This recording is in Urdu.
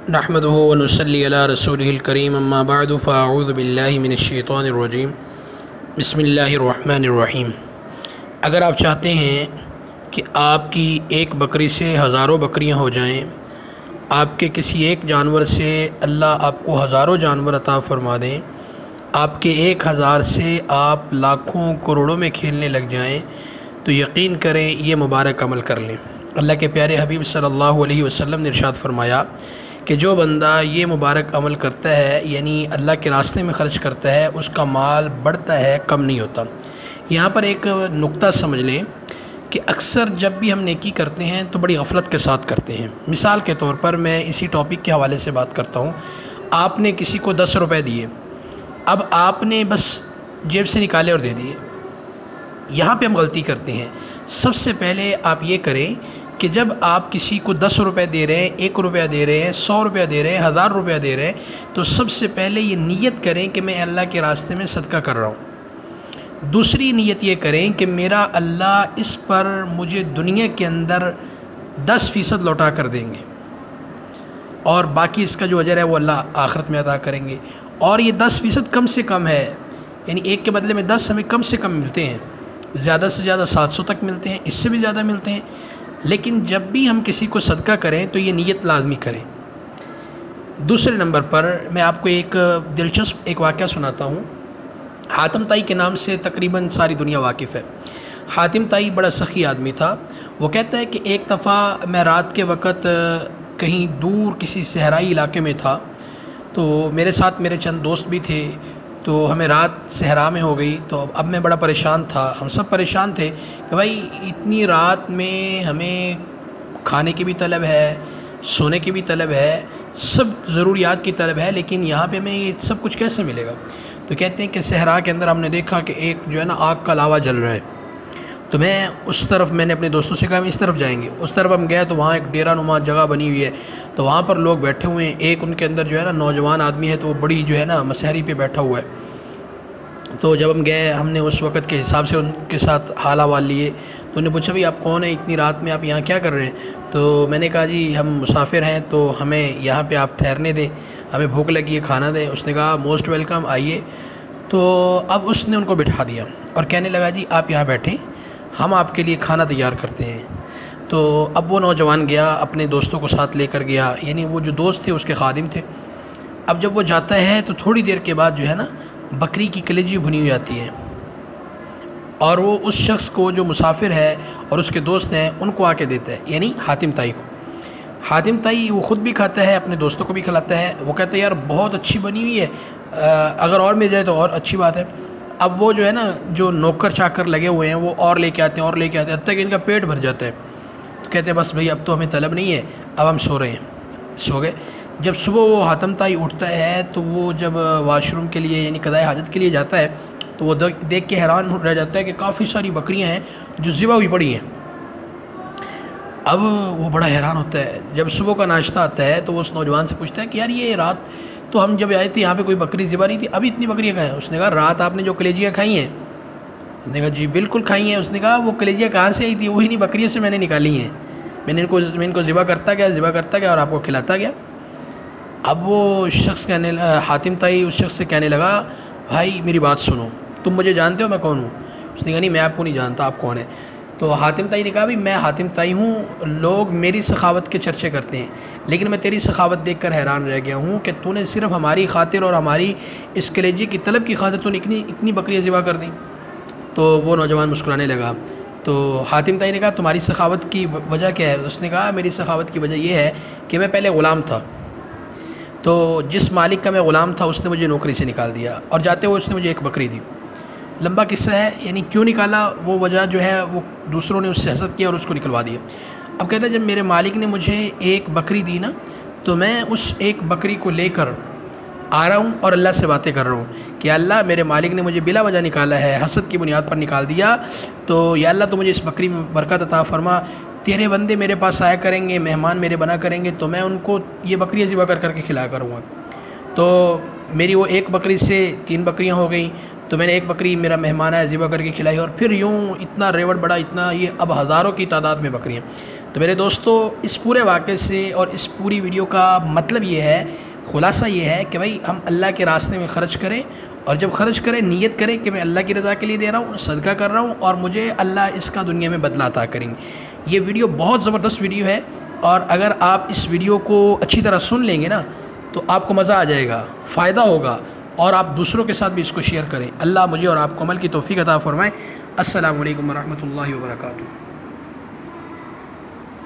نحمده ونصلي على رسوله الكريم اما بعد فاعوذ باللہ من الشیطان الرجیم بسم اللہ الرحمن الرحیم۔ اگر آپ چاہتے ہیں کہ آپ کی ایک بکری سے ہزاروں بکریاں ہو جائیں، آپ کے کسی ایک جانور سے اللہ آپ کو ہزاروں جانور عطا فرما دیں، آپ کے 1000 سے آپ لاکھوں کروڑوں میں کھیلنے لگ جائیں، تو یقین کریں یہ مبارک عمل کر لیں۔ اللہ کے پیارے حبیب صلی اللہ علیہ وسلم نے ارشاد فرمایا کہ جو بندہ یہ مبارک عمل کرتا ہے، یعنی اللہ کے راستے میں خرچ کرتا ہے، اس کا مال بڑھتا ہے، کم نہیں ہوتا۔ یہاں پر ایک نقطہ سمجھ لیں کہ اکثر جب بھی ہم نیکی کرتے ہیں تو بڑی غفلت کے ساتھ کرتے ہیں۔ مثال کے طور پر میں اسی ٹاپک کے حوالے سے بات کرتا ہوں۔ آپ نے کسی کو 10 روپے دیے، اب آپ نے بس جیب سے نکالے اور دے دیے۔ یہاں پہ ہم غلطی کرتے ہیں۔ سب سے پہلے آپ یہ کریں کہ جب آپ کسی کو 10 روپے دے رہے ہیں، 1 روپیہ دے رہے ہیں، 100 روپیہ دے رہے ہیں، 1000 روپیہ دے رہے ہیں، تو سب سے پہلے یہ نیت کریں کہ میں اللہ کے راستے میں صدقہ کر رہا ہوں۔ دوسری نیت یہ کریں کہ میرا اللہ اس پر مجھے دنیا کے اندر 10% لوٹا کر دیں گے، اور باقی اس کا جو اجر ہے وہ اللہ آخرت میں عطا کریں گے۔ اور یہ 10% کم سے کم ہے، یعنی 1 کے بدلے میں 10 ہمیں کم سے کم ملتے ہیں، زیادہ سے زیادہ 700 تک ملتے ہیں، اس سے بھی زیادہ ملتے ہیں۔ لیکن جب بھی ہم کسی کو صدقہ کریں تو یہ نیت لازمی کریں۔ دوسرے نمبر پر میں آپ کو ایک دلچسپ واقعہ سناتا ہوں۔ حاتم طائی کے نام سے تقریباً ساری دنیا واقف ہے۔ حاتم طائی بڑا سخی آدمی تھا۔ وہ کہتا ہے کہ ایک دفعہ میں رات کے وقت کہیں دور کسی صحرائی علاقے میں تھا، تو میرے ساتھ میرے چند دوست بھی تھے، تو ہمیں رات صحرا میں ہو گئی۔ تو اب میں بڑا پریشان تھا، ہم سب پریشان تھے کہ بھائی اتنی رات میں ہمیں کھانے کی بھی طلب ہے، سونے کی بھی طلب ہے، سب ضروریات کی طلب ہے، لیکن یہاں پہ ہمیں یہ سب کچھ کیسے ملے گا؟ تو کہتے ہیں کہ صحرا کے اندر ہم نے دیکھا کہ ایک جو ہے نا آگ کا لاوا جل رہا ہے۔ تو میں نے اپنے دوستوں سے کہا ہم اس طرف جائیں گے۔ اس طرف ہم گئے تو وہاں ایک ڈیرہ نما جگہ بنی ہوئی ہے، تو وہاں پر لوگ بیٹھے ہوئے ہیں۔ ایک ان کے اندر جو ہے نا نوجوان آدمی ہے، تو وہ بڑی جو ہے نا مسحری پہ بیٹھا ہوا ہے۔ تو جب ہم گئے، ہم نے اس وقت کے حساب سے ان کے ساتھ حال احوال لیے۔ تو انہوں نے پوچھا بھئی آپ کون ہیں، اتنی رات میں آپ یہاں کیا کر رہے ہیں؟ تو میں نے کہا جی ہم مسافر ہیں، تو ہمیں یہاں پہ آپ ٹھہرنے دیں، ہمیں بھوک لگی ہے، کھانا دیں۔ اس نے کہا موسٹ ویلکم، آئیے۔ تو اب اس نے ان کو بٹھا دیا اور کہنے لگا جی آپ یہاں بیٹھیں، ہم آپ کے لیے کھانا تیار کرتے ہیں۔ تو اب وہ نوجوان گیا، اپنے دوستوں کو ساتھ لے کر گیا، یعنی وہ جو دوست تھے اس کے خادم تھے۔ اب جب وہ جاتا ہے تو تھوڑی دیر کے بعد جو ہے نا بکری کی کلیجی بھنی ہوئی آتی ہے، اور وہ اس شخص کو جو مسافر ہے اور اس کے دوست ہیں ان کو آ کے دیتا ہے، یعنی حاتم طائی کو۔ حاتم طائی وہ خود بھی کھاتا ہے، اپنے دوستوں کو بھی کھلاتا ہے۔ وہ کہتا ہے یار بہت اچھی بنی ہوئی ہے، اگر اور مل جائے تو اور اچھی بات ہے۔ اب وہ جو ہے نا جو نوکر چاکر لگے ہوئے ہیں وہ اور لے کے آتے ہیں، اور لے کے آتے ہیں، حتیٰ کہ ان کا پیٹ بھر جاتا ہے۔ تو کہتے ہیں بس بھئی اب تو ہمیں طلب نہیں ہے، اب ہم سو رہے ہیں۔ سو گئے۔ جب صبح وہ حاتم طائی اٹھتا ہے تو وہ جب واش روم کے لیے یعنی قضائے حاجت کے لیے جاتا ہے تو وہ دیکھ کے حیران رہ جاتا ہے کہ کافی ساری بکریاں ہیں جو ذبح ہوئی پڑی ہیں۔ اب وہ بڑا حیران ہوتا ہے۔ جب صبح کا ناشتہ آتا ہے تو وہ اس نوجوان سے پوچھتا ہے کہ یار یہ رات تو ہم جب آئے تھے یہاں پہ کوئی بکری ذبح نہیں تھی، ابھی اتنی بکریاں کہاں ہیں؟ اس نے کہا رات آپ نے جو کلیجیاں کھائی ہیں؟ اس نے کہا جی بالکل کھائی ہیں۔ اس نے کہا وہ کلیجیاں کہاں سے آئی تھی؟ وہی نہیں بکریوں سے میں نے نکالی ہیں، میں ان کو ذبح کرتا گیا اور آپ کو کھلاتا گیا۔ اب وہ شخص حاتم طائی اس شخص سے کہنے لگا بھائی میری بات سنو، تم مجھے جانتے ہو میں کون ہوں؟ اس نے کہا نہیں میں آپ کو نہیں جانتا، آپ کون ہیں؟ تو حاتم طائی نے کہا بھی میں حاتم طائی ہوں، لوگ میری سخاوت کے چرچے کرتے ہیں، لیکن میں تیری سخاوت دیکھ کر حیران رہ گیا ہوں کہ تو نے صرف ہماری خاطر اور ہماری اس کلیجی کی طلب کی خاطر تو نے اتنی بکریاں ذبح کر دیں۔ تو وہ نوجوان مسکرانے لگا۔ تو حاتم طائی نے کہا تمہاری سخاوت کی وجہ کیا ہے؟ اس نے کہا میری سخاوت کی وجہ یہ ہے کہ میں پہلے غلام تھا، تو جس مالک کا میں غلام تھا اس نے مجھے نوکری سے نکال دیا، اور جاتے ہوئے اس نے مجھے ایک بکری دی۔ لمبا قصہ ہے، یعنی کیوں نکالا وہ وجہ جو ہے وہ دوسروں نے اس سے حسد کیا اور اس کو نکلوا دیا۔ اب کہتا ہے جب میرے مالک نے مجھے ایک بکری دی نا، تو میں اس ایک بکری کو لے کر آ رہا ہوں اور اللہ سے باتیں کر رہا ہوں کہ اللہ میرے مالک نے مجھے بلا وجہ نکالا ہے، حسد کی بنیاد پر نکال دیا، تو یا اللہ تو مجھے اس بکری میں برکت عطا فرما، تیرے بندے میرے پاس آیا کریں گے، مہمان میرے بنا کریں گے، تو میں ان کو یہ بکریاں ذبح کر کے کھلایا کروں گا۔ تو میری وہ ایک بکری سے 3 بکریاں ہو گئیں، تو میں نے ایک بکری میرا مہمان آیا ذبح کر کے کھلائی، اور پھر یوں اتنا ریوڑ بڑا، اتنا یہ اب ہزاروں کی تعداد میں بکریاں۔ تو میرے دوستو اس پورے واقعے سے اور اس پوری ویڈیو کا مطلب یہ ہے، خلاصہ یہ ہے کہ بھائی ہم اللہ کے راستے میں خرچ کریں، اور جب خرچ کریں نیت کریں کہ میں اللہ کی رضا کے لیے دے رہا ہوں، صدقہ کر رہا ہوں، اور مجھے اللہ اس کا دنیا میں بدلہ عطا کریں گے۔ یہ ویڈیو بہت زبردست ویڈیو ہے، اور اگر آپ اس ویڈیو کو اچھی طرح سن لیں گے نا تو آپ کو مزہ آ جائے گا، فائدہ ہوگا، اور آپ دوسروں کے ساتھ بھی اس کو شیئر کریں۔ اللہ مجھے اور آپ کو عمل کی توفیق عطا فرمائے۔ السلام علیکم ورحمۃ اللہ وبرکاتہ۔